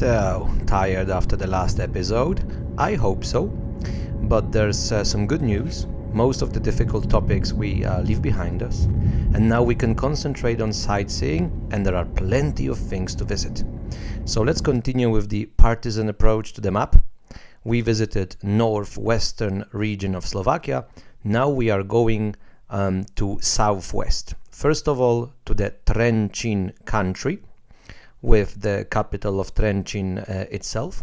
So, tired after the last episode? I hope so. But there's some good news. Most of the difficult topics we leave behind us. And now we can concentrate on sightseeing, and there are plenty of things to visit. So let's continue with the partisan approach to the map. We visited northwestern region of Slovakia. Now we are going to southwest. First of all, to the Trenčín country, with the capital of Trenčín itself.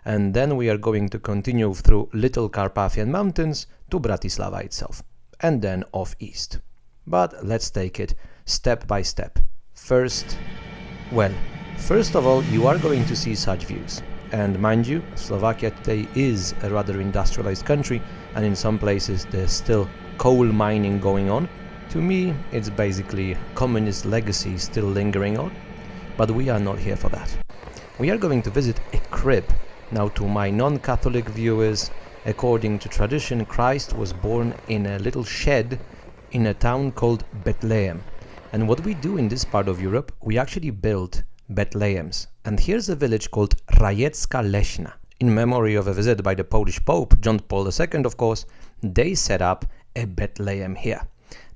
And then we are going to continue through Little Carpathian Mountains to Bratislava itself, and then off east. But let's take it step by step. First of all, you are going to see such views. And mind you, Slovakia today is a rather industrialized country, and in some places there's still coal mining going on. To me, it's basically communist legacy still lingering on. But we are not here for that. We are going to visit a crib. Now, to my non-Catholic viewers, according to tradition, Christ was born in a little shed in a town called Bethlehem. And what we do in this part of Europe, we actually build Bethlehems. And here's a village called Rajecka Leśna. In memory of a visit by the Polish Pope, John Paul II, of course, they set up a Bethlehem here.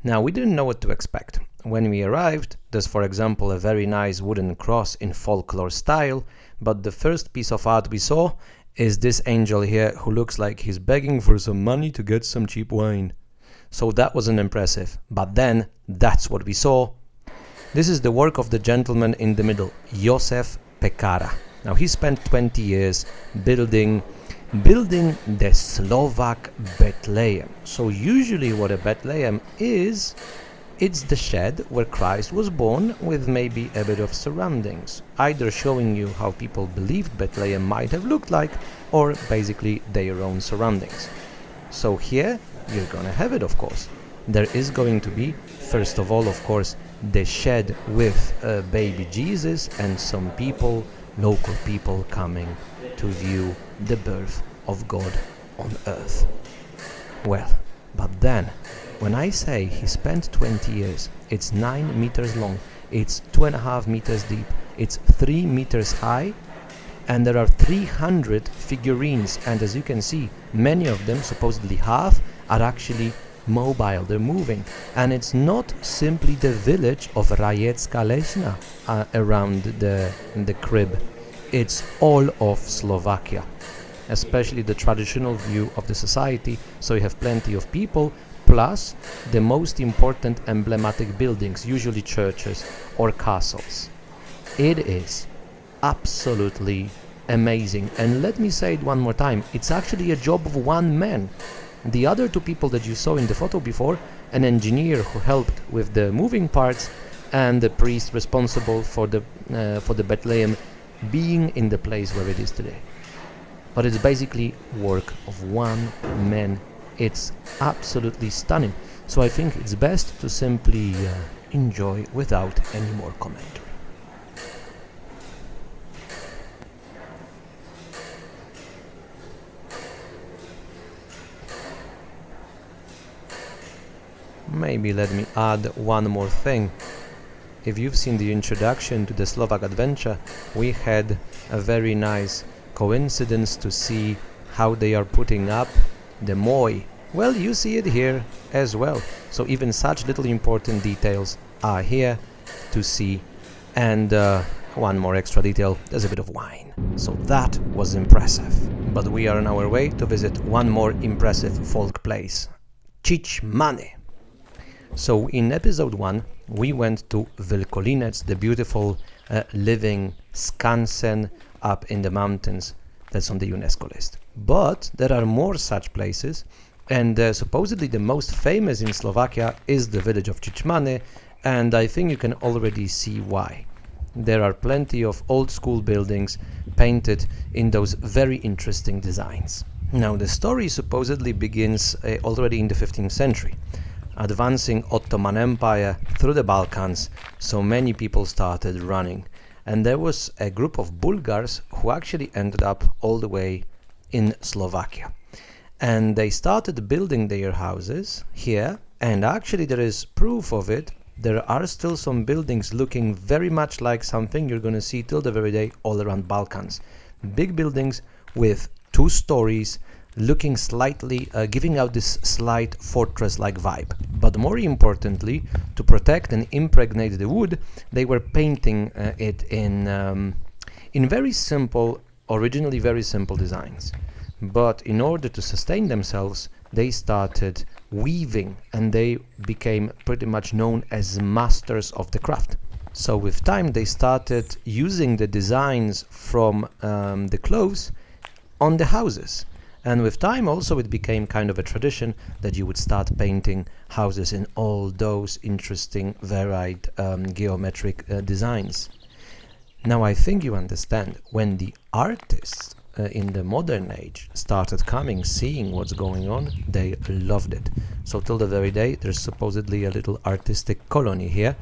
Now, we didn't know what to expect. When we arrived, there's, for example, a very nice wooden cross in folklore style, but the first piece of art we saw is this angel here who looks like he's begging for some money to get some cheap wine. So that wasn't impressive, but then that's what we saw. This is the work of the gentleman in the middle, Józef Pekara. Now, he spent 20 years building the Slovak Bethlehem. So usually what a Bethlehem is, it's the shed where Christ was born with maybe a bit of surroundings, either showing you how people believed Bethlehem might have looked like, or basically their own surroundings. So here you're gonna have it, of course. There is going to be, first of all, of course, the shed with baby Jesus and some people, local people, coming to view the birth of God on earth. Well, but then, when I say he spent 20 years, it's 9 meters long, it's 2.5 meters deep, it's 3 meters high, and there are 300 figurines, and as you can see, many of them, supposedly half, are actually mobile, they're moving. And it's not simply the village of Rajecka Leśna around the crib, it's all of Slovakia, especially the traditional view of the society, so you have plenty of people, plus the most important emblematic buildings, usually churches or castles. It is absolutely amazing. And let me say it one more time, it's actually a job of one man. The other two people that you saw in the photo before, an engineer who helped with the moving parts, and the priest responsible for the Bethlehem being in the place where it is today. But it's basically work of one man. It's absolutely stunning. So I think it's best to simply enjoy without any more commentary. Maybe let me add one more thing. If you've seen the introduction to the Slovak adventure, we had a very nice coincidence to see how they are putting up the Moi. Well, you see it here as well. So even such little important details are here to see. And one more extra detail, there's a bit of wine. So that was impressive. But we are on our way to visit one more impressive folk place, Chichmany. So in episode 1, we went to Vlkolínec, the beautiful living skansen up in the mountains that's on the UNESCO list. But there are more such places, and supposedly the most famous in Slovakia is the village of Chichmany, and I think you can already see why. There are plenty of old school buildings painted in those very interesting designs. Now, the story supposedly begins already in the 15th century. Advancing Ottoman Empire through the Balkans, so many people started running. And there was a group of Bulgars who actually ended up all the way in Slovakia. And they started building their houses here, and actually there is proof of it there are still some buildings looking very much like something you're going to see till the very day all around Balkans. Big buildings with 2 stories, looking slightly, giving out this slight fortress-like vibe. But more importantly, to protect and impregnate the wood, they were painting it in very simple, originally very simple designs. But in order to sustain themselves, they started weaving, and they became pretty much known as masters of the craft. So with time, they started using the designs from the clothes on the houses. And with time also it became kind of a tradition that you would start painting houses in all those interesting varied geometric designs. Now I think you understand, when the artists in the modern age started coming, seeing what's going on, they loved it. So till the very day there's supposedly a little artistic colony here,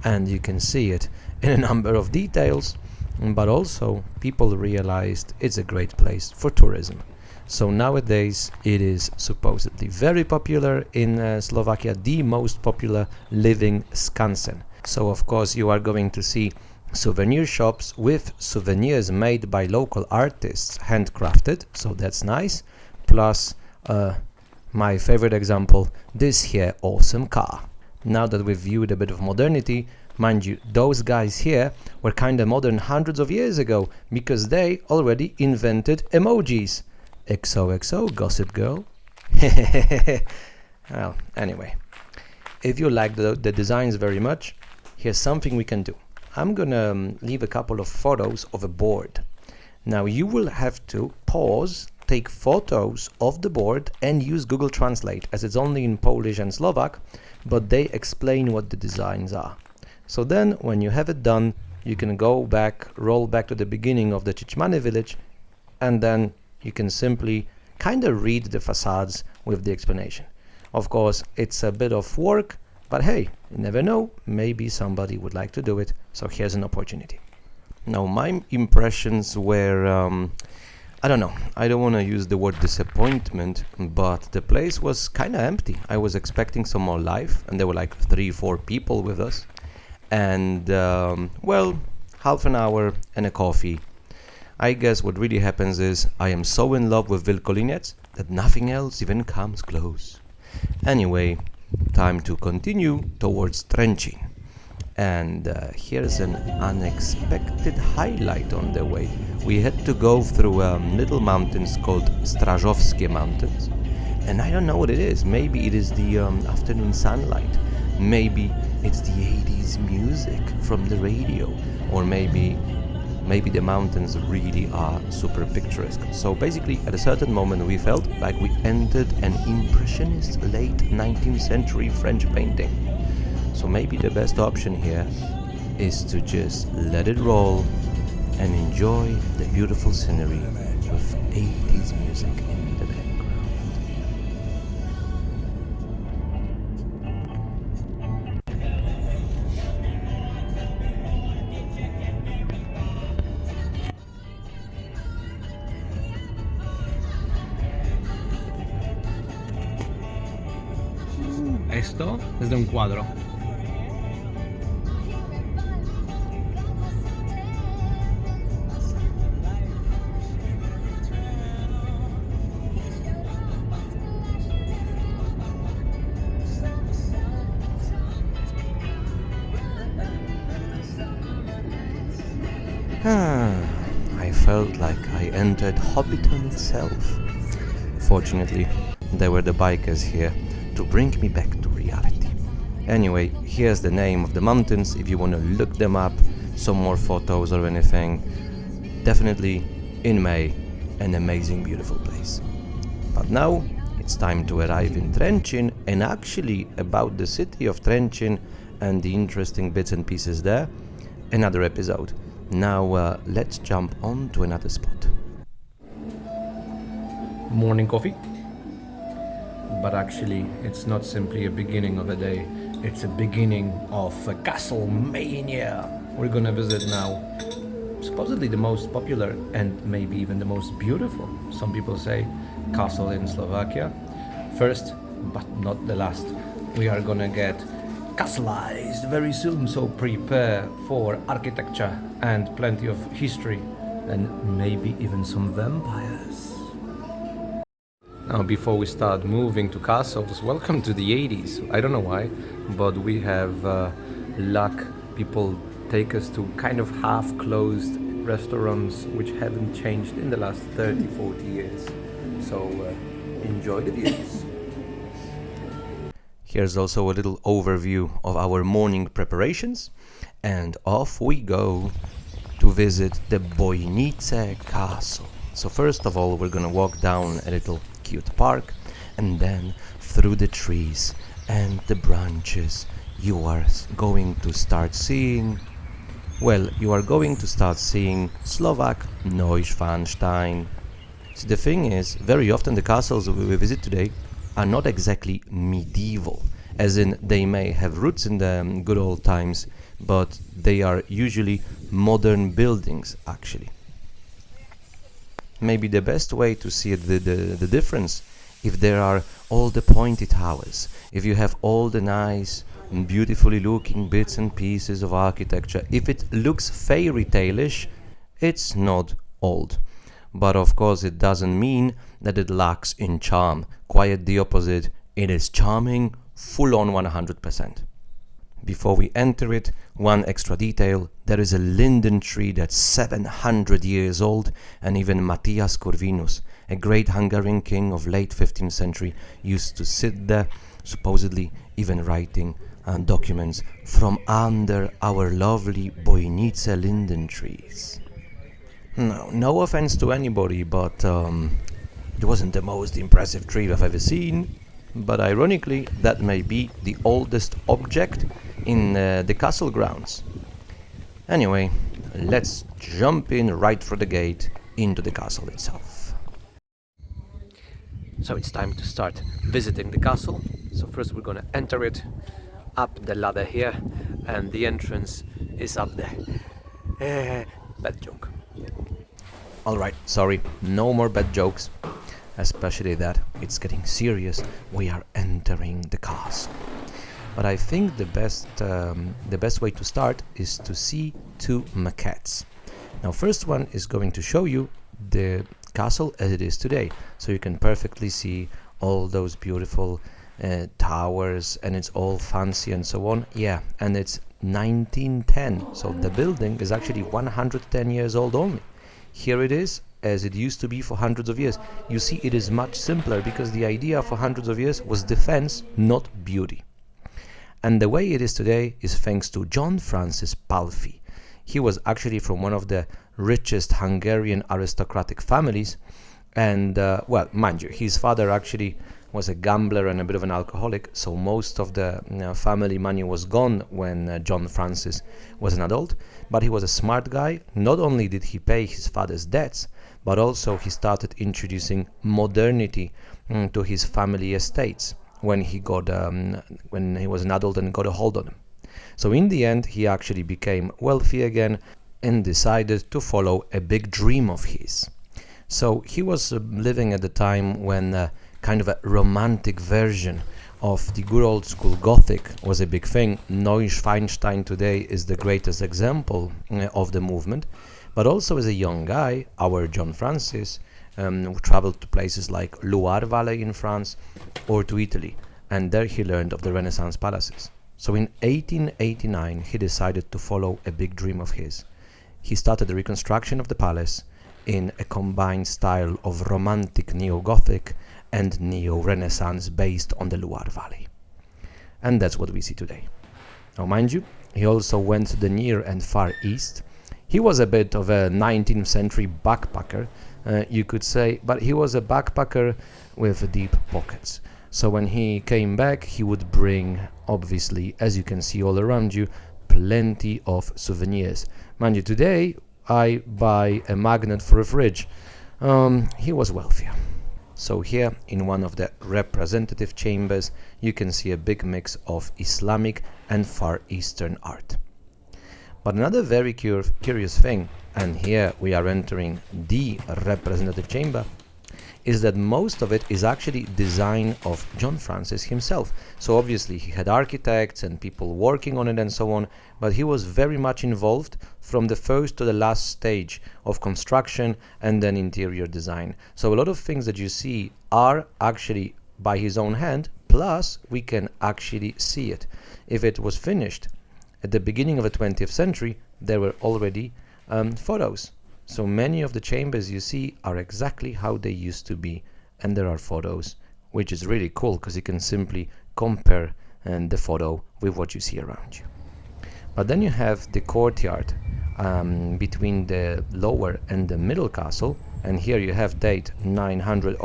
and you can see it in a number of details, but also people realized it's a great place for tourism. So nowadays it is supposedly very popular in Slovakia, the most popular living skansen. So of course you are going to see souvenir shops with souvenirs made by local artists, handcrafted, so that's nice. Plus my favorite example, this here awesome car. Now that we've viewed a bit of modernity, mind you, those guys here were kinda modern hundreds of years ago, because they already invented emojis. XOXO, Gossip Girl. Well, anyway, if you like the designs very much, here's something we can do. I'm gonna leave a couple of photos of a board. Now you will have to pause, take photos of the board and use Google Translate, as it's only in Polish and Slovak, but they explain what the designs are. So then when you have it done, you can go back, roll back to the beginning of the Chichmany village, and then you can simply kind of read the facades with the explanation. Of course, it's a bit of work, but hey, you never know, maybe somebody would like to do it, so here's an opportunity. Now, my impressions were, I don't know, I don't want to use the word disappointment, but the place was kind of empty. I was expecting some more life, and there were like 3-4 people with us, and well, half an hour and a coffee. I guess what really happens is I am so in love with Vlkolínec that nothing else even comes close. Anyway, time to continue towards Trenčín. And here's an unexpected highlight on the way. We had to go through little mountains called Strazzowski mountains. And I don't know what it is. Maybe it is the afternoon sunlight. Maybe it's the 80s music from the radio. Or maybe the mountains really are super picturesque. So basically, at a certain moment, we felt like we entered an impressionist late 19th century French painting. So maybe the best option here is to just let it roll and enjoy the beautiful scenery with 80s music in the background. Esto es de un cuadro. I felt like I entered Hobbiton itself. Fortunately, there were the bikers here to bring me back to reality. Anyway, here's the name of the mountains if you want to look them up, some more photos or anything. Definitely, in May, an amazing, beautiful place. But now, it's time to arrive in Trenčín, and actually about the city of Trenčín and the interesting bits and pieces there, another episode. Now, let's jump on to another spot. Morning coffee. But actually, it's not simply a beginning of a day, it's a beginning of a castle mania. We're gonna visit now supposedly the most popular and maybe even the most beautiful, some people say, castle in Slovakia. First, but not the last, we are gonna get castleized very soon, so prepare for architecture and plenty of history and maybe even some vampires. Now, before we start moving to castles, welcome to the 80s. I don't know why, but we have luck. People take us to kind of half-closed restaurants which haven't changed in the last 30, 40 years. So enjoy the views. Here's also a little overview of our morning preparations, and off we go to visit the Bojnice castle. So first of all, we're gonna walk down a little cute park, and then through the trees and the branches you are going to start seeing, well, you are going to start seeing Slovak Neuschwanstein. So the thing is, very often the castles we visit today are not exactly medieval, as in they may have roots in the good old times, but they are usually modern buildings actually. Maybe the best way to see the difference, if there are all the pointy towers, if you have all the nice and beautifully looking bits and pieces of architecture, if it looks fairy tale-ish, it's not old. But of course it doesn't mean that it lacks in charm. Quite the opposite, it is charming full on 100%. Before we enter it, one extra detail: there is a linden tree that's 700 years old, and even Matthias Corvinus, a great Hungarian king of late 15th century, used to sit there, supposedly even writing documents from under our lovely Bojnice linden trees. No offense to anybody, but it wasn't the most impressive tree I've ever seen. But ironically, that may be the oldest object in the castle grounds. Anyway, let's jump in right through the gate into the castle itself. So it's time to start visiting the castle. So first we're gonna enter it up the ladder here, and the entrance is up there. Bad joke. Alright, sorry, no more bad jokes. Especially that it's getting serious. We are entering the castle. But I think the best way to start is to see two maquettes. Now, first one is going to show you the castle as it is today, so you can perfectly see all those beautiful towers, and it's all fancy and so on. Yeah, and it's 1910, so the building is actually 110 years old only. Here it is, as it used to be for hundreds of years. You see, it is much simpler because the idea for hundreds of years was defense, not beauty. And the way it is today is thanks to John Francis Palffy. He was actually from one of the richest Hungarian aristocratic families, and well, mind you, his father actually was a gambler and a bit of an alcoholic, so most of the family money was gone when John Francis was an adult. But he was a smart guy. Not only did he pay his father's debts, but also he started introducing modernity to his family estates when he was an adult and got a hold on them. So in the end, he actually became wealthy again and decided to follow a big dream of his. So he was living at the time when kind of a romantic version of the good old school Gothic was a big thing. Neuschwanstein today is the greatest example of the movement. But also as a young guy, our John Francis traveled to places like Loire Valley in France or to Italy, and there he learned of the Renaissance palaces. So in 1889 he decided to follow a big dream of his. He started the reconstruction of the palace in a combined style of romantic neo-Gothic and neo-Renaissance based on the Loire Valley. And that's what we see today. Now mind you, he also went to the Near and Far East. He was a bit of a 19th century backpacker, you could say, but he was a backpacker with deep pockets. So when he came back, he would bring, obviously, as you can see all around you, plenty of souvenirs. Mind you, today I buy a magnet for a fridge. He was wealthier. So here, in one of the representative chambers, you can see a big mix of Islamic and Far Eastern art. But another very curious thing, and here we are entering the representative chamber, is that most of it is actually design of John Francis himself. So obviously he had architects and people working on it and so on, but he was very much involved from the first to the last stage of construction and then interior design. So a lot of things that you see are actually by his own hand, plus we can actually see it. If it was finished at the beginning of the 20th century, there were already photos. So many of the chambers you see are exactly how they used to be, and there are photos, which is really cool because you can simply compare the photo with what you see around you. But then you have the courtyard between the lower and the middle castle, and here you have date 900.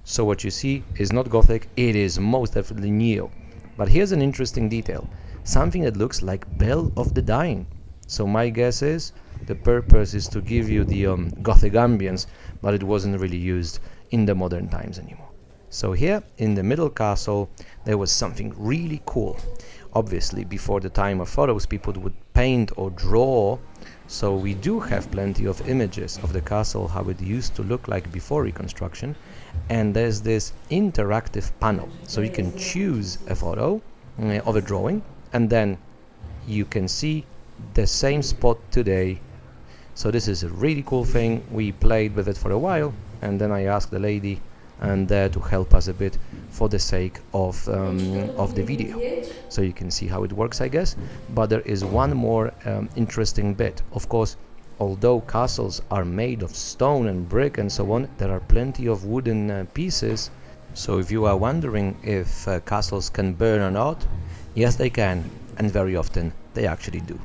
So what you see is not Gothic, it is most definitely neo. But here's an interesting detail, something that looks like Bell of the Dying. So my guess is the purpose is to give you the Gothic ambience, but it wasn't really used in the modern times anymore. So here in the middle castle there was something really cool. Obviously before the time of photos people would paint or draw, so we do have plenty of images of the castle, how it used to look like before reconstruction, and there's this interactive panel, so you can choose a photo of a drawing and then you can see the same spot today. So this is a really cool thing. We played with it for a while and then I asked the lady and to help us a bit for the sake of the video, so you can see how it works, I guess. But there is one more interesting bit. Of course, although castles are made of stone and brick and so on, there are plenty of wooden pieces. So if you are wondering if castles can burn or not, yes they can, and very often they actually do.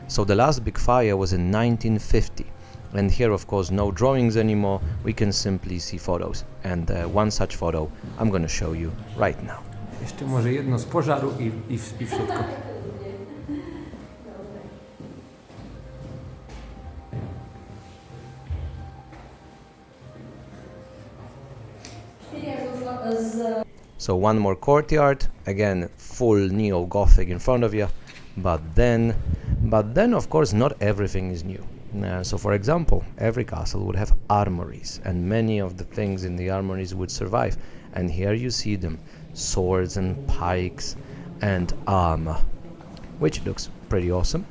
So the last big fire was in 1950, and here of course no drawings anymore, we can simply see photos, and one such photo I'm going to show you right now. Jeszcze może jedno z pożaru i wszystko. So one more courtyard, again full neo-Gothic in front of you, but then of course not everything is new. So for example, every castle would have armories, and many of the things in the armories would survive, and here you see them, swords and pikes and armor, which looks pretty awesome.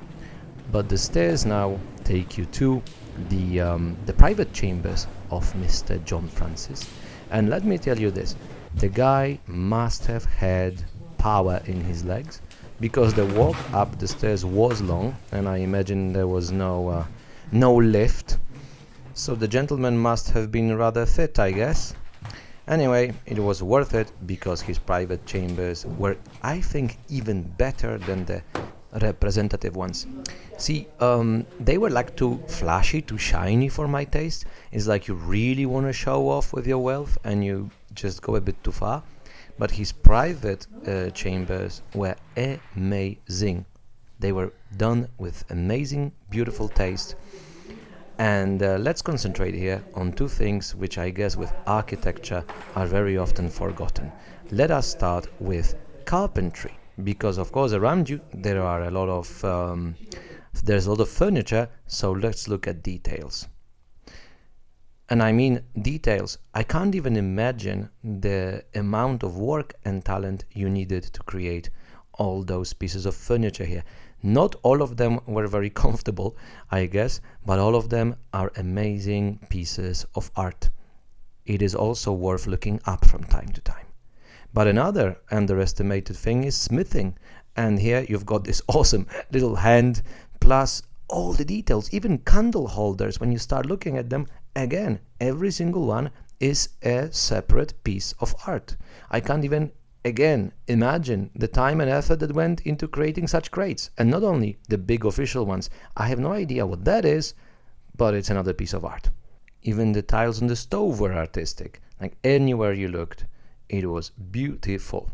But the stairs now take you to the private chambers of Mr. John Francis, and let me tell you this, the guy must have had power in his legs, because the walk up the stairs was long, and I imagine there was no lift, so the gentleman must have been rather fit, I guess. Anyway, it was worth it because his private chambers were, I think, even better than the representative ones. See, they were like too flashy, too shiny for my taste. It's like you really want to show off with your wealth and you just go a bit too far. But his private chambers were amazing. They were done with amazing, beautiful taste. And let's concentrate here on two things which I guess with architecture are very often forgotten. Let us start with carpentry, because of course around you there are a lot of there's a lot of furniture, so let's look at details. And I mean details. I can't even imagine the amount of work and talent you needed to create all those pieces of furniture here. Not all of them were very comfortable, I guess, but all of them are amazing pieces of art. It is also worth looking up from time to time. But another underestimated thing is smithing. And here you've got this awesome little hand, plus all the details, even candle holders. When you start looking at them, again, every single one is a separate piece of art. I can't even, again, imagine the time and effort that went into creating such crates. And not only the big official ones. I have no idea what that is, but it's another piece of art. Even the tiles on the stove were artistic. Like anywhere you looked, it was beautiful.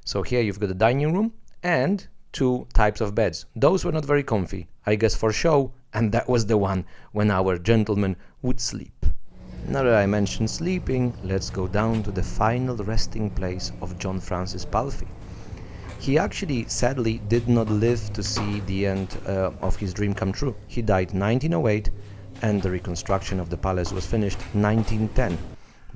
So here you've got the dining room and two types of beds. Those were not very comfy, I guess for show, and that was the one when our gentleman would sleep. Now that I mentioned sleeping, let's go down to the final resting place of John Francis Palffy. He actually, sadly, did not live to see the end of his dream come true. He died 1908, and the reconstruction of the palace was finished 1910.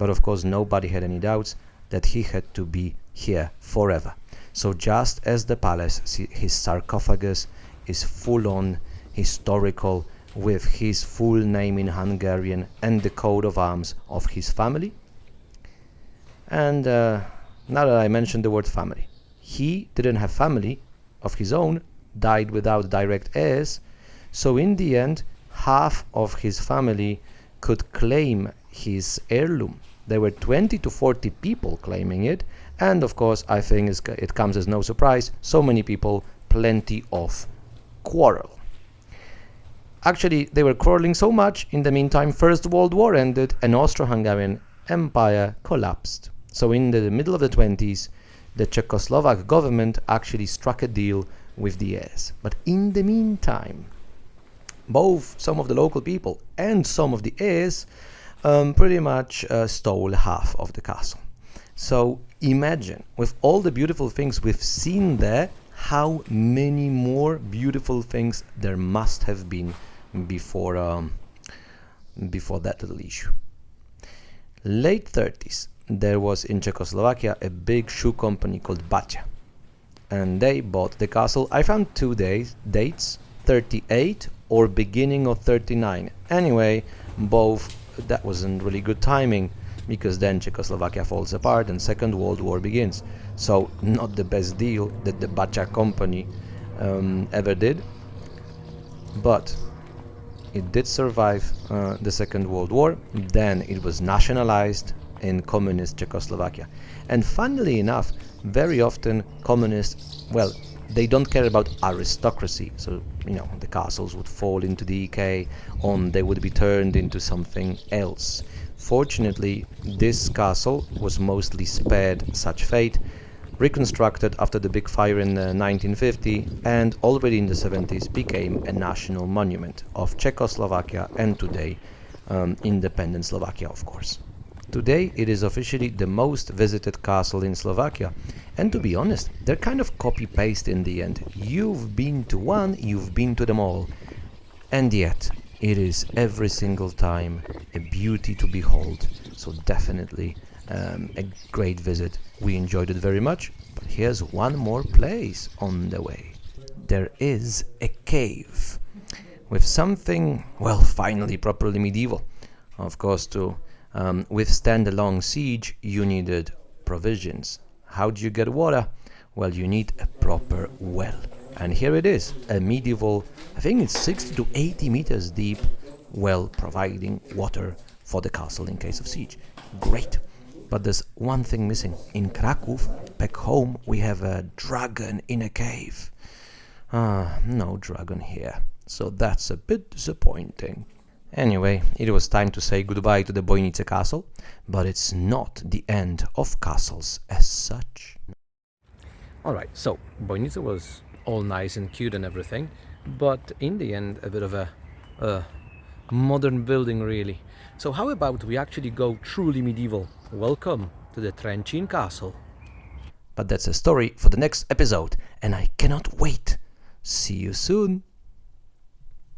but of course nobody had any doubts that he had to be here forever. So just as the palace, his sarcophagus is full-on historical with his full name in Hungarian and the coat of arms of his family. And now that I mentioned the word family, he didn't have family of his own, died without direct heirs, so in the end half of his family could claim his heirloom. There were 20 to 40 people claiming it, and of course I think it comes as no surprise, so many people, plenty of quarrel. Actually, they were quarreling so much, in the meantime First World War ended and Austro-Hungarian Empire collapsed. So in the middle of the 20s, the Czechoslovak government actually struck a deal with the heirs. But in the meantime, both some of the local people and some of the heirs pretty much stole half of the castle. So imagine, with all the beautiful things we've seen there, how many more beautiful things there must have been before that little issue. Late 30s, there was in Czechoslovakia a big shoe company called Baťa, and they bought the castle. I found two dates, 38 or beginning of 39. Anyway, both, that wasn't really good timing, because then Czechoslovakia falls apart and Second World War begins. So not the best deal that the Baťa company ever did, but it did survive the Second World War. Then it was nationalized in communist Czechoslovakia. And funnily enough, very often communists, well, they don't care about aristocracy, so the castles would fall into decay, they would be turned into something else. Fortunately, this castle was mostly spared such fate, reconstructed after the big fire in 1950, and already in the 70s became a national monument of Czechoslovakia and today independent Slovakia, of course. Today it is officially the most visited castle in Slovakia, and to be honest, they're kind of copy-paste in the end. You've been to one, you've been to them all, and yet it is every single time a beauty to behold. So definitely a great visit. We enjoyed it very much, but here's one more place on the way. There is a cave with something, well, finally properly medieval. Of course, to withstand a long siege, you needed provisions. How do you get water? Well, you need a proper well. And here it is, a medieval, I think it's 60 to 80 meters deep well providing water for the castle in case of siege. Great. But there's one thing missing. In Krakow, back home, we have a dragon in a cave. No dragon here. So that's a bit disappointing. Anyway, it was time to say goodbye to the Bojnice castle, but it's not the end of castles as such. Alright, so Bojnice was all nice and cute and everything, but in the end a bit of a modern building really. So how about we actually go truly medieval? Welcome to the Trenčín Castle. But that's a story for the next episode, and I cannot wait. See you soon.